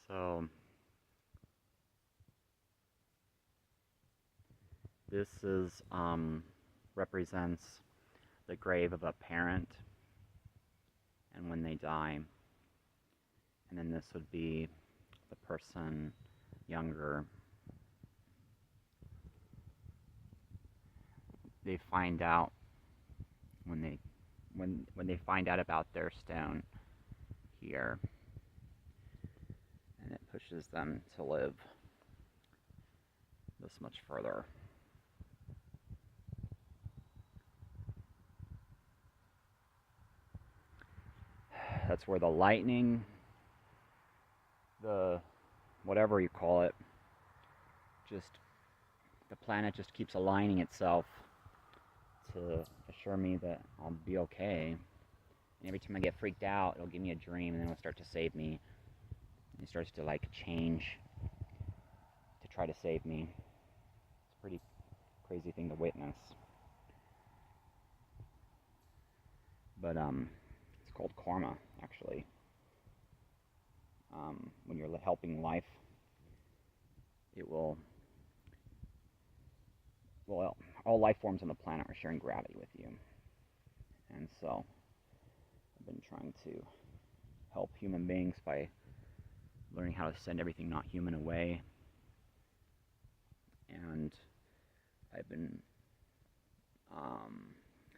So this is represents the grave of a parent and when they die. And then this would be the person younger. They find out when they find out about their stone here, and it pushes them to live this much further. That's where the lightning, the whatever you call it, just the planet just keeps aligning itself to assure me that I'll be okay. And every time I get freaked out, it'll give me a dream, and then it'll start to save me. And it starts to like change to try to save me. It's a pretty crazy thing to witness. But it's called karma, actually. When you're helping life, it will. Well, all life forms on the planet are sharing gravity with you, and so I've been trying to help human beings by learning how to send everything not human away, and I've been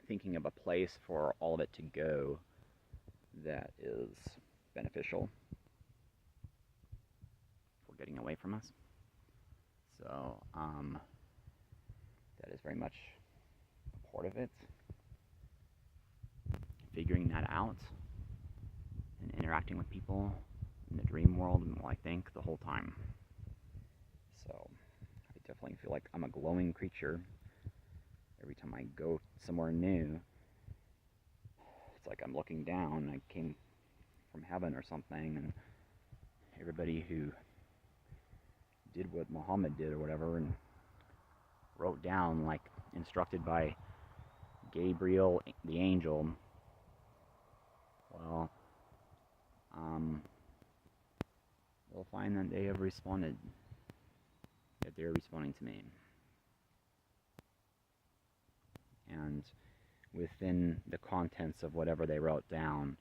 thinking of a place for all of it to go that is beneficial for getting away from us. So that is very much a part of it. Figuring that out and interacting with people in the dream world and what I think the whole time. So I definitely feel like I'm a glowing creature. Every time I go somewhere new, it's like I'm looking down. I came from heaven or something, and everybody who did what Muhammad did or whatever and wrote down, like instructed by Gabriel the angel, well, they'll find that they have responded, that they're responding to me. And within the contents of whatever they wrote down,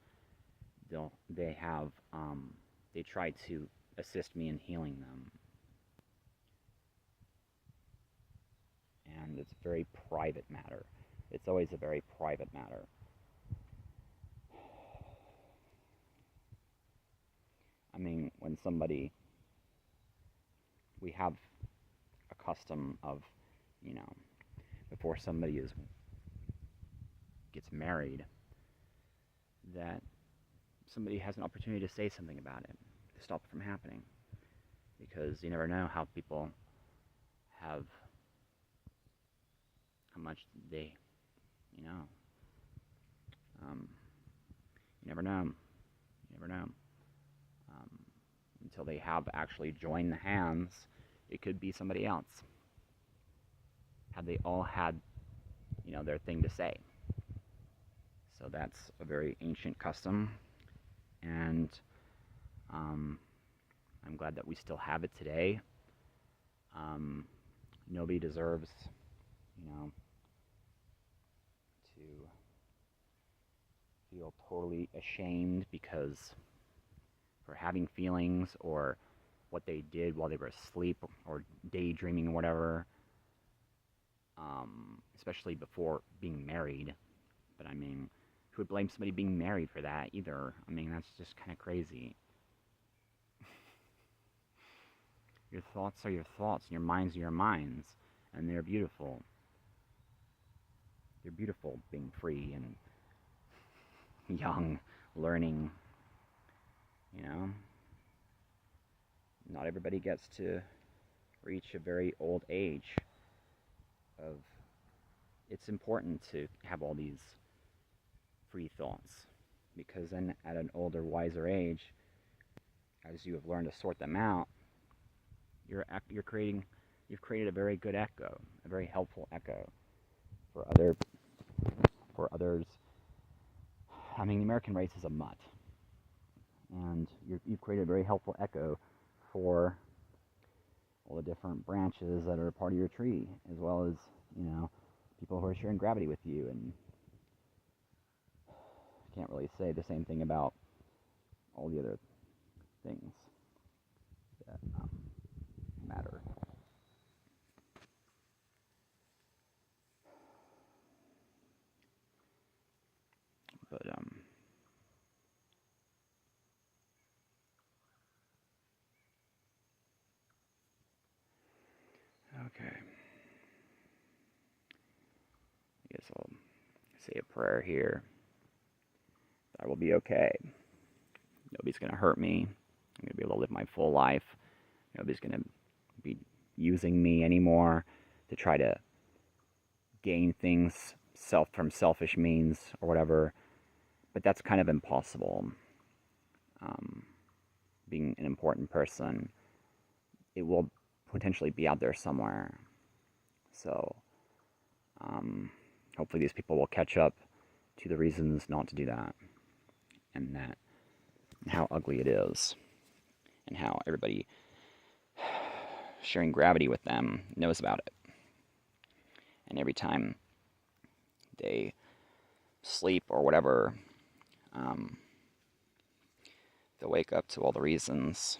they try to assist me in healing them. And it's a very private matter. It's always a very private matter. I mean, when we have a custom of, before somebody gets married, that somebody has an opportunity to say something about it, to stop it from happening. Because you never know how much they, you never know. Until they have actually joined the hands, it could be somebody else. Have they all had, their thing to say? So that's a very ancient custom, and I'm glad that we still have it today. Nobody deserves, to feel totally ashamed because for having feelings or what they did while they were asleep or daydreaming or whatever, especially before being married. But I mean, who would blame somebody being married for that either? I mean, that's just kind of crazy. Your thoughts are your thoughts, and your minds are your minds, and they're beautiful. They're beautiful being free and young, learning, Not everybody gets to reach a very old age of, it's important to have all these free thoughts, because then at an older, wiser age, as you have learned to sort them out, you've created a very good echo, a very helpful echo for others. I mean, the American race is a mutt, and you've created a very helpful echo for all the different branches that are part of your tree, as well as, people who are sharing gravity with you. And I can't really say the same thing about all the other things that matter. But okay. I guess I'll say a prayer here. I will be okay. Nobody's going to hurt me. I'm going to be able to live my full life. Nobody's going to be using me anymore to try to gain things from selfish means or whatever. But that's kind of impossible. Being an important person, it will potentially be out there somewhere. So hopefully these people will catch up to the reasons not to do that, and how ugly it is, and how everybody sharing gravity with them knows about it. And every time they sleep or whatever, they'll wake up to all the reasons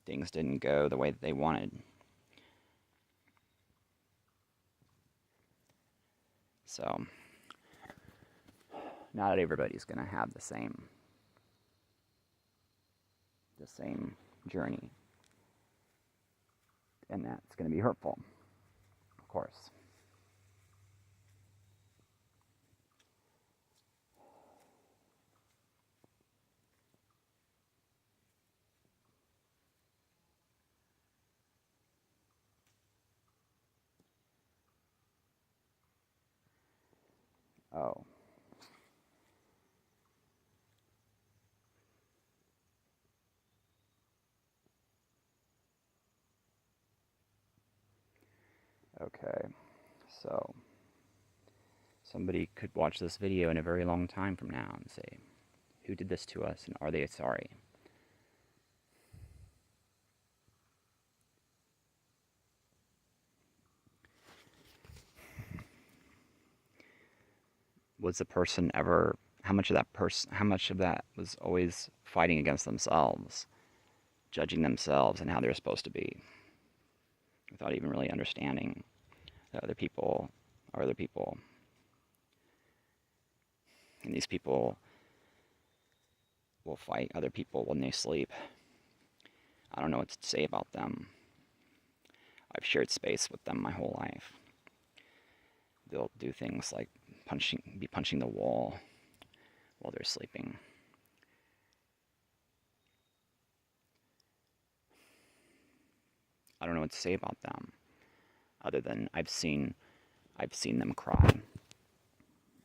things didn't go the way that they wanted. So, not everybody's going to have the same journey. And that's going to be hurtful, of course. Oh. Okay. So, somebody could watch this video in a very long time from now and say, who did this to us, and are they sorry? Was the person ever, how much of that was always fighting against themselves, judging themselves and how they're supposed to be, without even really understanding that other people are other people. And these people will fight other people when they sleep. I don't know what to say about them. I've shared space with them my whole life. They'll do things like punching the wall while they're sleeping. I don't know what to say about them, other than I've seen them cry.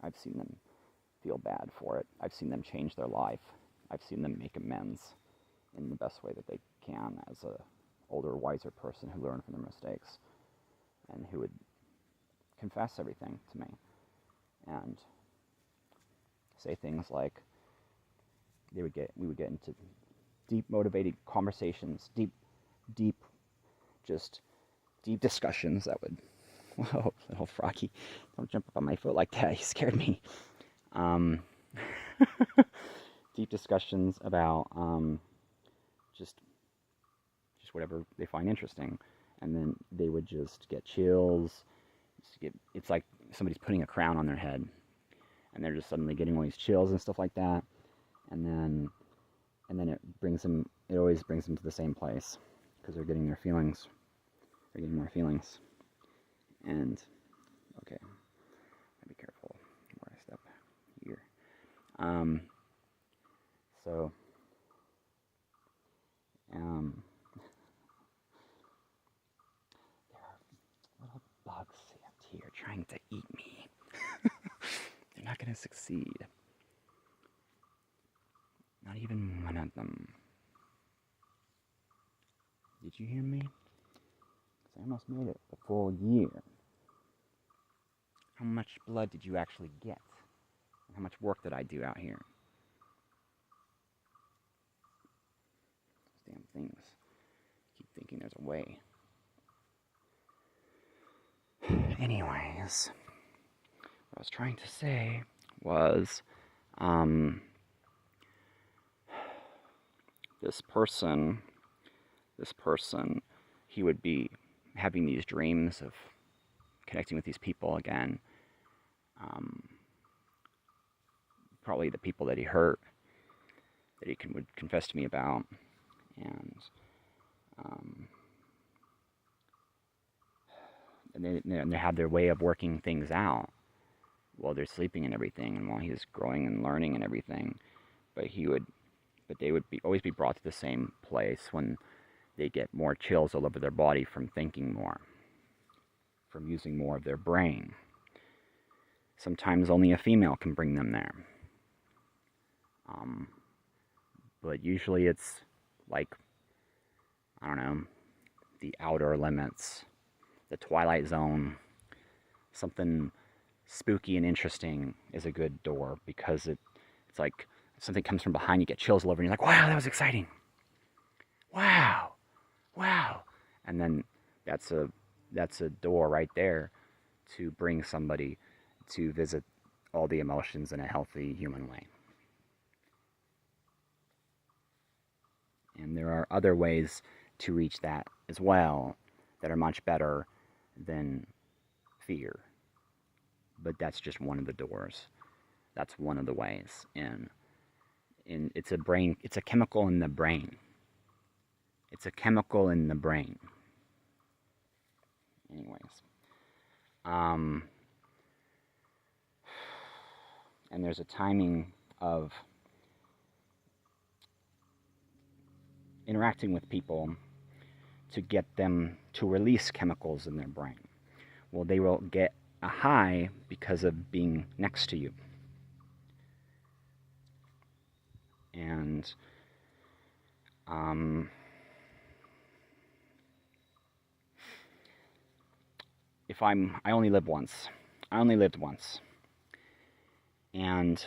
I've seen them feel bad for it. I've seen them change their life. I've seen them make amends in the best way that they can as a older, wiser person who learned from their mistakes and who would confess everything to me and say things like we would get into deep motivated conversations, deep discussions that would, whoa, little froggy, don't jump up on my foot like that, he scared me. Deep discussions about just whatever they find interesting, and then they would just get chills. It's like somebody's putting a crown on their head, and they're just suddenly getting all these chills and stuff like that, and then it always brings them to the same place, because they're getting more feelings, and okay, be careful where I step here. So there are little bugs out here trying to eat me. They're not going to succeed. Not even one of them. Did you hear me? Because I almost made it a full year. How much blood did you actually get? How much work did I do out here? damn things. I keep thinking there's a way. Anyways, what I was trying to say was, this person, he would be having these dreams of connecting with these people again. Probably the people that he hurt, that he would confess to me about, and they have their way of working things out while they're sleeping and everything, and while he's growing and learning and everything. But they would always be brought to the same place when they get more chills all over their body from thinking more, from using more of their brain. Sometimes only a female can bring them there. But usually it's like, I don't know, the outer limits, the Twilight Zone. Something spooky and interesting is a good door, because it's like if something comes from behind, you get chills all over, and you're like, wow, that was exciting. Wow. And then that's a door right there to bring somebody to visit all the emotions in a healthy human way. And there are other ways to reach that as well that are much better than fear. But that's just one of the doors. That's one of the ways. And it's a chemical in the brain. It's a chemical in the brain. Anyways. And there's a timing of interacting with people to get them to release chemicals in their brain. Well, they will get a high because of being next to you. And I only lived once. And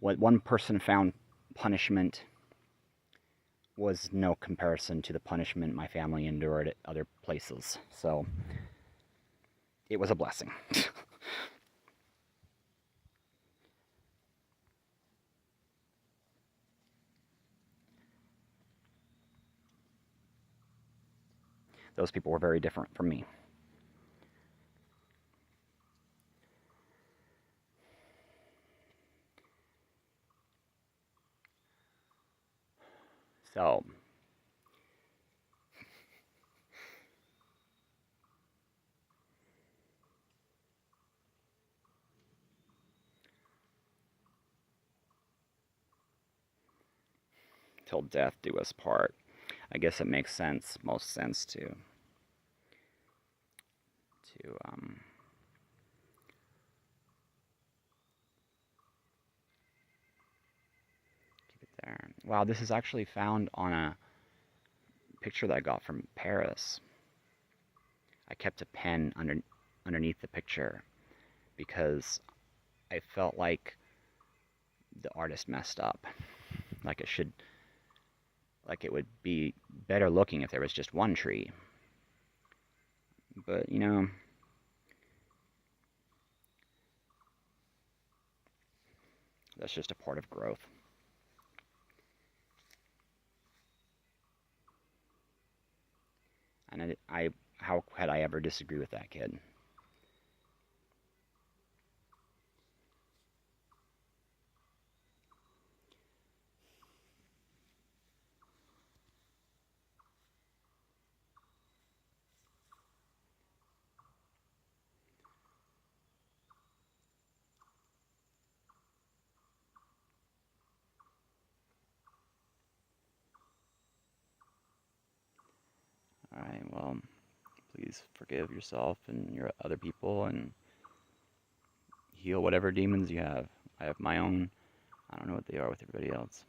what one person found punishment was no comparison to the punishment my family endured at other places. So it was a blessing. Those people were very different from me. So till death do us part. I guess it makes most sense to keep it there. Wow, this is actually found on a picture that I got from Paris. I kept a pen underneath the picture because I felt like the artist messed up. Like it would be better looking if there was just one tree. But, that's just a part of growth. And how had I ever disagree with that kid? Alright, well, please forgive yourself and your other people and heal whatever demons you have. I have my own. I don't know what they are with everybody else.